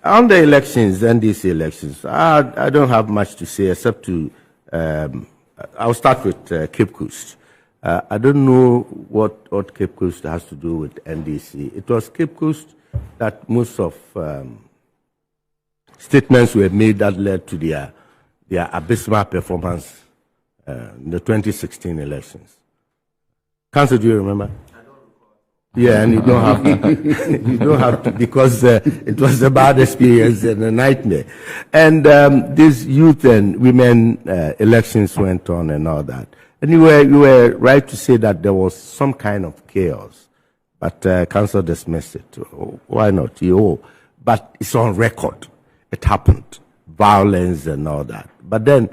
On the elections, NDC elections, I don't have much to say except to, I'll start with Cape Coast. I don't know what Cape Coast has to do with NDC. It was Cape Coast that most of statements were made that led to their abysmal performance in the 2016 elections. Council, do you remember? Yeah, and you don't have to, you don't have to, because it was a bad experience and a nightmare. And these youth and women elections went on and all that. And you were right to say that there was some kind of chaos, but council dismissed it. Why not? But it's on record. It happened, violence and all that. But then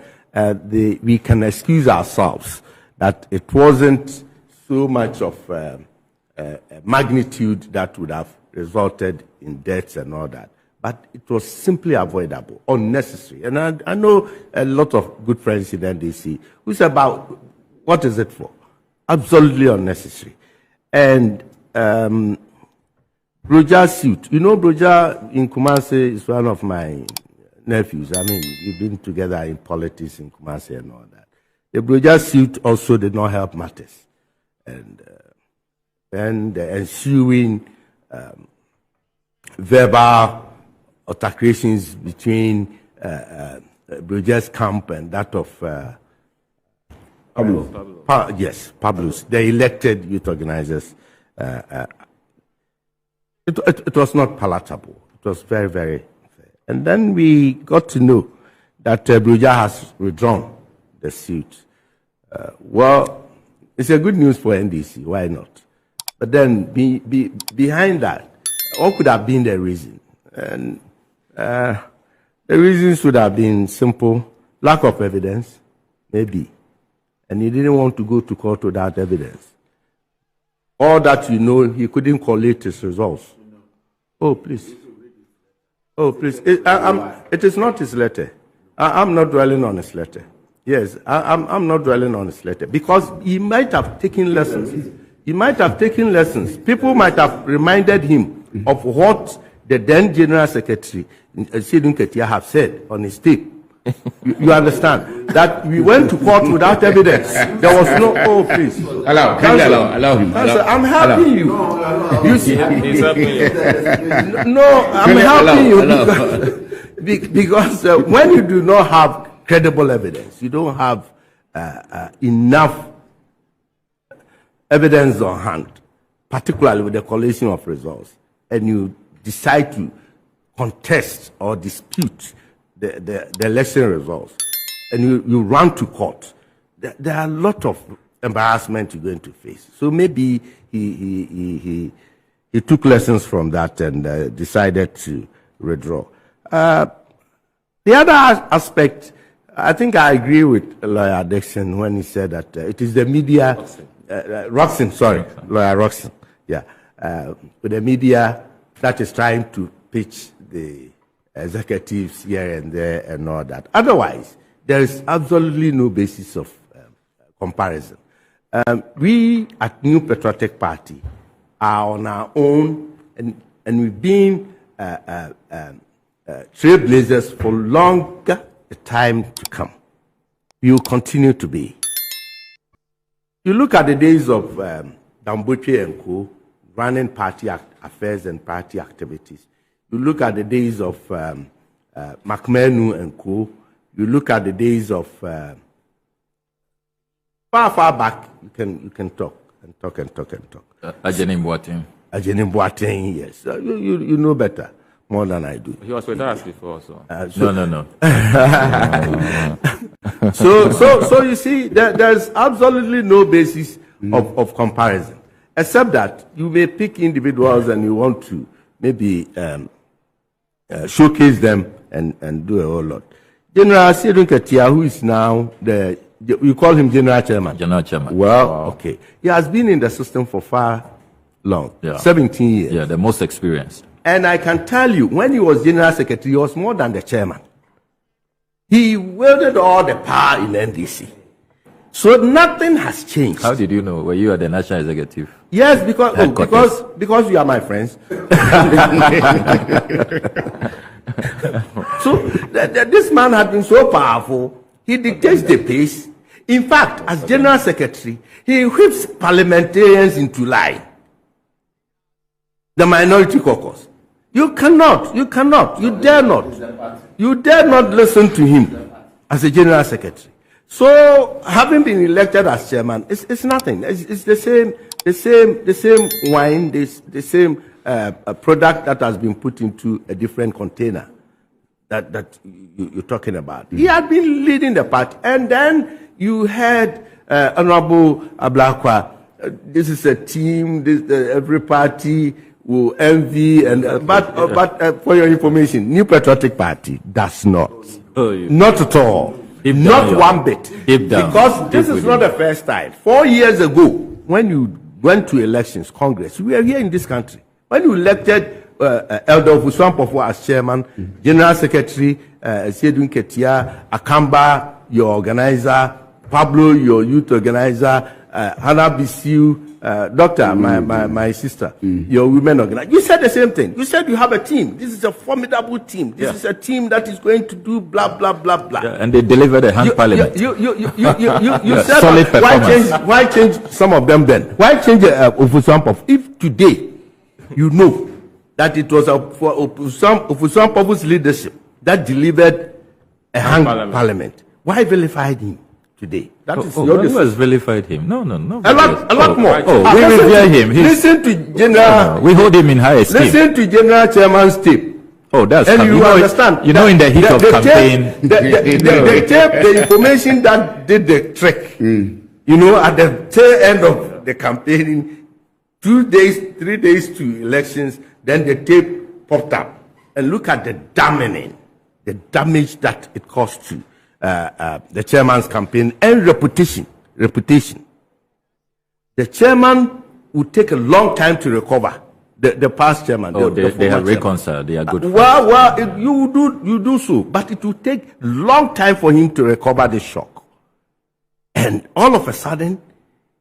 we can excuse ourselves that it wasn't so much of magnitude that would have resulted in deaths and all that. But it was simply avoidable, unnecessary. And I know a lot of good friends in NDC who say about, what is it for? Absolutely unnecessary. And Broja's suit. You know, Broja in Kumasi is one of my nephews. I mean, we've been together in politics in Kumasi and all that. The Broja suit also did not help matters. And the ensuing verbal altercations between Broja's camp and that of Pablo's, the elected youth organizers. It was not palatable. It was very, very fair. And then we got to know that Broja has withdrawn the suit. Well, it's a good news for NDC. Why not? But then behind that, what could have been the reason? And the reasons would have been simple: lack of evidence, maybe. And he didn't want to go to court without evidence. All that you know, he couldn't collate his results. Oh, please. Oh, please. It is not his letter. I'm not dwelling on his letter. Yes, I'm not dwelling on his letter. Because he might have taken lessons. He might have taken lessons. People might have reminded him of what the then General Secretary, Asiedu Nketia, have said on his tape. You understand? That we went to court without evidence. There was no, oh, please. Allow him. I'm helping you. You see? He's helping you. No, I'm helping you because when you do not have credible evidence, you don't have enough evidence on hand, particularly with the collation of results, and you decide to contest or dispute the election results, and you run to court, there are a lot of embarrassment you're going to face. So maybe he took lessons from that and decided to withdraw. The other aspect, I think I agree with Lawyer Dixon when he said that it is the media, Lawyer Roxon, yeah, with the media that is trying to pitch the executives here and there and all that. Otherwise, there is absolutely no basis of comparison. We at New Patriotic Party are on our own, and we've been trailblazers for longer the time to come. We will continue to be. You look at the days of Damboche and Co. running party affairs and party activities. You look at the days of McMenu and Co. You look at the days of far back. You can talk. Ajeni Boateng, yes. You know better, more than I do. He was with us before, so. No. So you see, there's absolutely no basis of comparison, except that you may pick individuals and you want to maybe showcase them and do a whole lot. General Asiedu Nketia, who is now you call him General Chairman? General Chairman. Well, okay. He has been in the system for far long, 17 years. Yeah, the most experienced. And I can tell you, when he was General Secretary, he was more than the Chairman. He wielded all the power in NDC. So nothing has changed. How did you know? Were you at the National Executive? Yes, because you are my friends. This man had been so powerful, he dictates the pace. In fact, as General Secretary, he whips parliamentarians into line. The minority caucus. You cannot, you dare not listen to him as a General Secretary. So, having been elected as chairman, it's nothing. It's the same wine, the same product that has been put into a different container that you're talking about. He had been leading the party, and then you had Honorable Ablakwa. This is a team. Every party will envy, but for your information, New Patriotic Party does not. Not at all. Not one bit. Because this is not the first time. 4 years ago, when you went to elections, Congress, we were here in this country. When you elected Elder Ofosu Ampofo as chairman, General Secretary, Asiedu Nketia, Akamba, your organizer, Pablo, your youth organizer, Hannah Bisiu, Doctor, my sister, your women organizer. You said the same thing. You said you have a team. This is a formidable team. This is a team that is going to do blah, blah, blah, blah. Yeah, and they delivered a hand parliament. You said, solid why change some of them then? Why change Ofosu Ampofo? If today you know that it was for Ofosu Ampofo's leadership that delivered a hand parliament, why vilify him today? That is your who has vilified him? No. A lot more. We revere him. Listen to General. We hold him in high esteem. Listen to General Chairman's tape. Oh, that's and you understand. You know, in the heat of campaign, the tape, the information that did the trick. You know, at the tail end of the campaigning, 2 days, 3 days to elections, then the tape popped up. And look at the damage that it caused to the chairman's campaign and reputation. The chairman would take a long time to recover. The past chairman. They have reconciled. They are good. You do so, but it will take long time for him to recover the shock. And all of a sudden,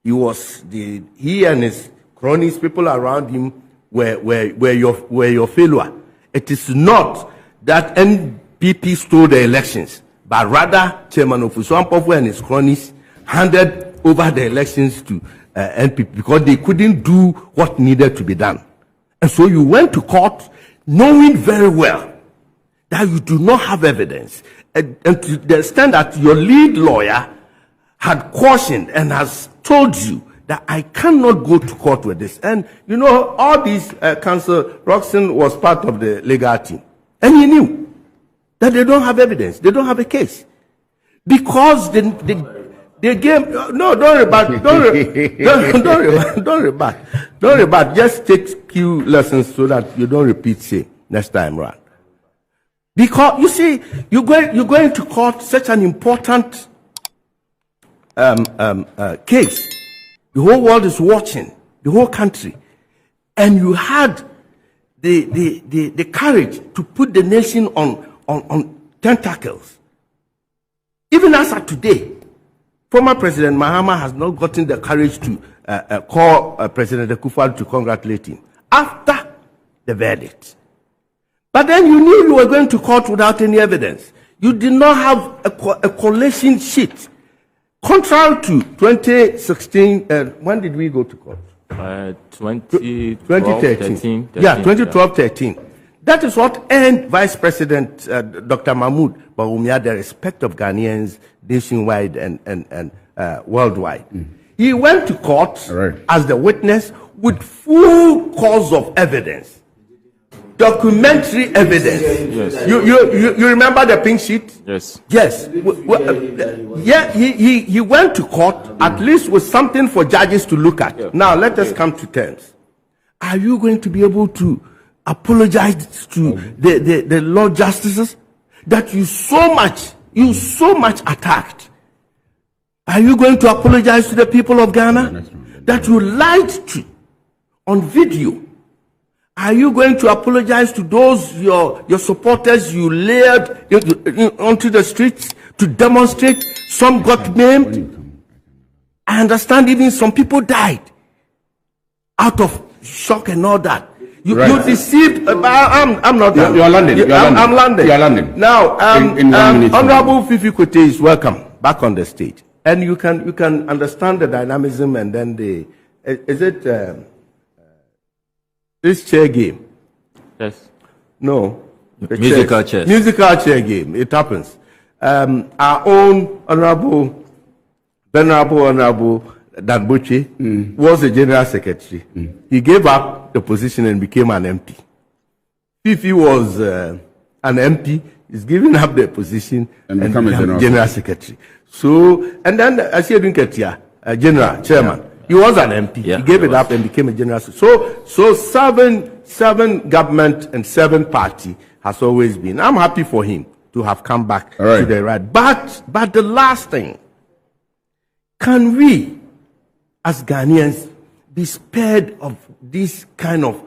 he and his cronies, people around him, were your failure. It is not that NPP stole the elections, but rather Chairman Ofosu Ampofo and his cronies handed over the elections to NPP because they couldn't do what needed to be done. And so you went to court knowing very well that you do not have evidence. And to the extent that your lead lawyer had cautioned and has told you that I cannot go to court with this. And you know, all these counsel, Roxanne was part of the legal team. And he knew that they don't have evidence. They don't have a case. Because the game, no, don't rebut. Don't rebut. Just take few lessons so that you don't repeat say next time around. Because you see, you're going to court such an important case. The whole world is watching, the whole country, and you had the courage to put the nation on tentacles. Even as of today, former President Mahama has not gotten the courage to call President Akufo-Addo to congratulate him after the verdict. But then you knew you were going to court without any evidence. You did not have a collation sheet. Contrary to 2016, when did we go to court? 2013. Yeah, 2012-13. That is what earned Vice President Dr. Mahmoud Bawumia the respect of Ghanaians nationwide and worldwide. He went to court as the witness with full cause of evidence. Documentary evidence. Yes. You remember the pink sheet? Yes. Yes. Yeah, he went to court at least with something for judges to look at. Yeah. Now let us come to terms. Are you going to be able to apologize to the Lord Justices that you so much attacked? Are you going to apologize to the people of Ghana that you lied to on video? Are you going to apologize to those your supporters you layered onto the streets to demonstrate? Some got maimed. I understand even some people died out of shock and all that. You Right. deceived. I'm not. You're landing. I'm landing. You're landing. Now, In 1 minute. Honorable Fifi Kote is welcome back on the stage, and you can understand the dynamism, and then is it this chair game? Yes. No. The Musical chairs. Musical chair game. It happens. Our own Venerable Honorable Danbuchi was the General Secretary. He gave up the position and became an MP. Fifi was an MP. He's giving up the position And become a General Secretary. So, and then Asiedu Nketia, General Chairman, he was an MP. Yeah, he gave he it up and became a General Secretary. So seven government and 7 party has always been. I'm happy for him to have come back to the right. But the last thing, can we, as Ghanaians, be spared of this kind of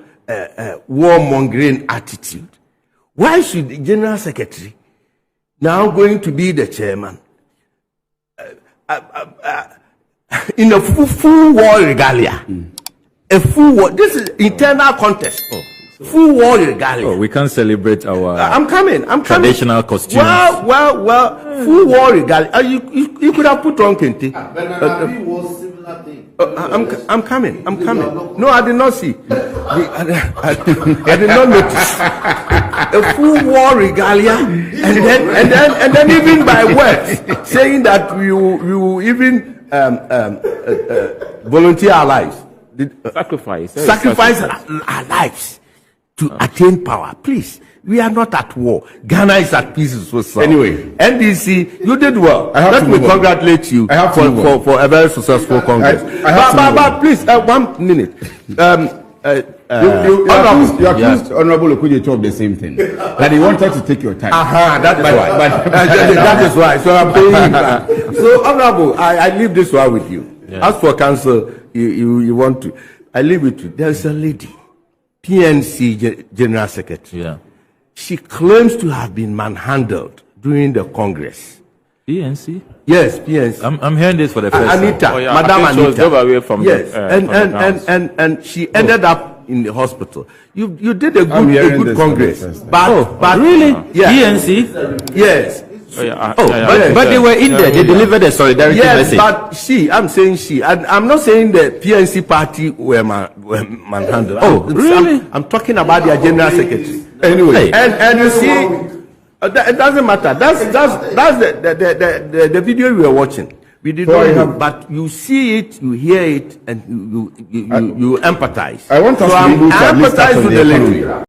warmongering attitude? Why should the General Secretary, now going to be the chairman, in a full war regalia, a full war, this is internal contest. Full war regalia. Oh, we can't celebrate our I'm coming. traditional costumes. Well, full war regalia. You could have put on Kente. I'm coming. No, I did not see. I did not notice. A full war regalia, and then even by words saying that we will even volunteer our lives, sacrifice our lives to attain power. Please, we are not at war. Ghana is at peace with itself. Anyway, NDC, you did well. Let me congratulate you for a very successful Congress. But please, 1 minute. You accused Honorable Okujeto of the same thing. That he wanted to take your time. That is why. That is why. So I'm paying him back. So, Honorable, I leave this one with you. Yeah. As for council, you want to. I leave it to you. There's a lady, PNC General Secretary. Yeah. She claims to have been manhandled during the Congress. PNC? Yes, PNC. I'm hearing this for the first time. Anita, Madam Anita. Away from yes, and she ended up in the hospital. You did a good Congress, but really, yeah. PNC? Yes. But they were in there. They delivered a solidarity message. But I'm saying she. I'm not saying the PNC party were manhandled. Really? I'm talking about their General Secretary. Anyway, and you see. It doesn't matter. That's the video we were watching. We did not know, but you see it, you hear it, and you empathize. I want us to empathize with the lady.